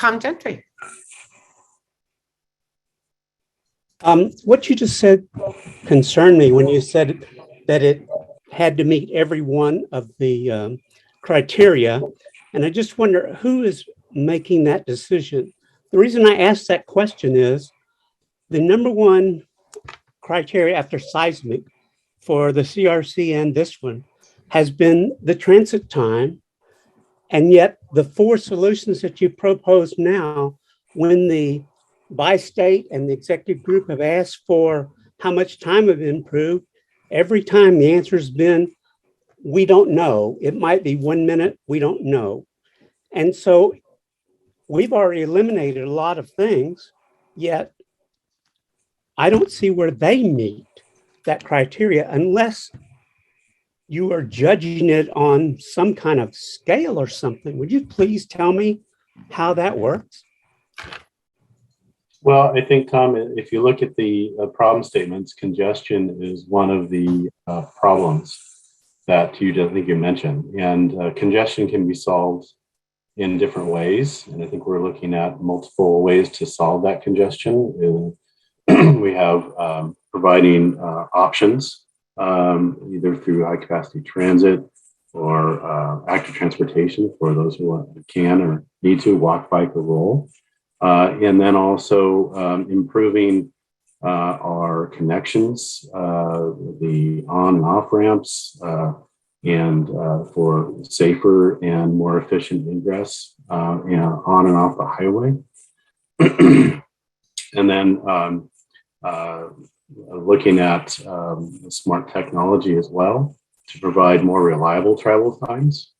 Tom Gentry. What you just said concerned me when you said that it had to meet every one of the criteria. And I just wonder who is making that decision. The reason I asked that question is the number one criteria after seismic for the CRC and this one has been the transit time. And yet the four solutions that you propose now, when the bi-state and the executive group have asked for how much time have improved, every time the answer has been, we don't know. It might be 1 minute, we don't know. And so we've already eliminated a lot of things, yet I don't see where they meet that criteria unless you are judging it on some kind of scale or something. Would you please tell me how that works? Well, I think, Tom, if you look at the problem statements, congestion is one of the problems that I think you mentioned. And congestion can be solved in different ways. And I think we're looking at multiple ways to solve that congestion. We have providing options, either through high capacity transit or active transportation for those who can or need to walk, bike, or roll. And then also improving our connections, the on and off ramps, and for safer and more efficient ingress on and off the highway. And then looking at smart technology as well to provide more reliable travel times.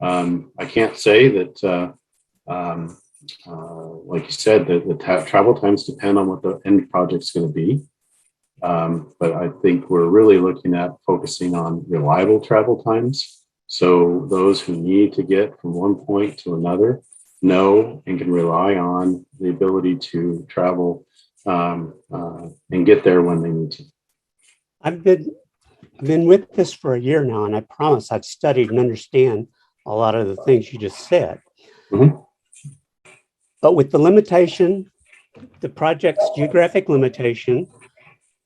I can't say that like you said, the travel times depend on what the end project's going to be. But I think we're really looking at focusing on reliable travel times. So those who need to get from one point to another know and can rely on the ability to travel and get there when they need to. I've been with this for a year now, and I promise I've studied and understand a lot of the things you just said. Mm-hmm. But with the limitation, the project's geographic limitation,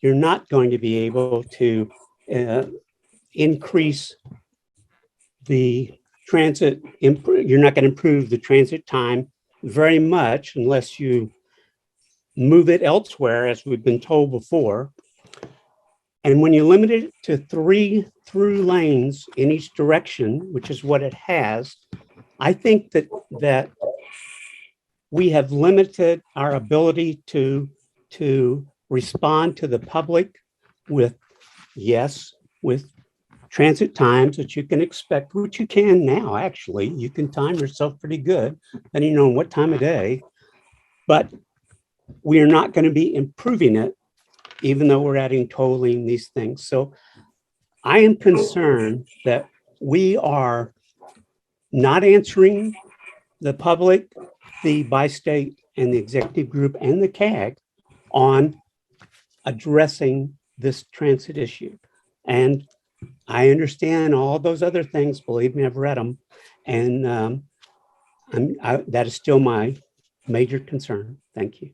you're not going to be able to increase the transit. You're not going to improve the transit time very much unless you move it elsewhere, as we've been told before. And when you limit it to 3 through lanes in each direction, which is what it has, I think that we have limited our ability to respond to the public with transit times that you can expect, which you can now, actually. You can time yourself pretty good, depending on what time of day. But we are not going to be improving it, even though we're adding tolling, these things. So I am concerned that we are not answering the public, the bi-state and the executive group and the CAG on addressing this transit issue. And I understand all those other things. Believe me, I've read them. And that is still my major concern. Thank you.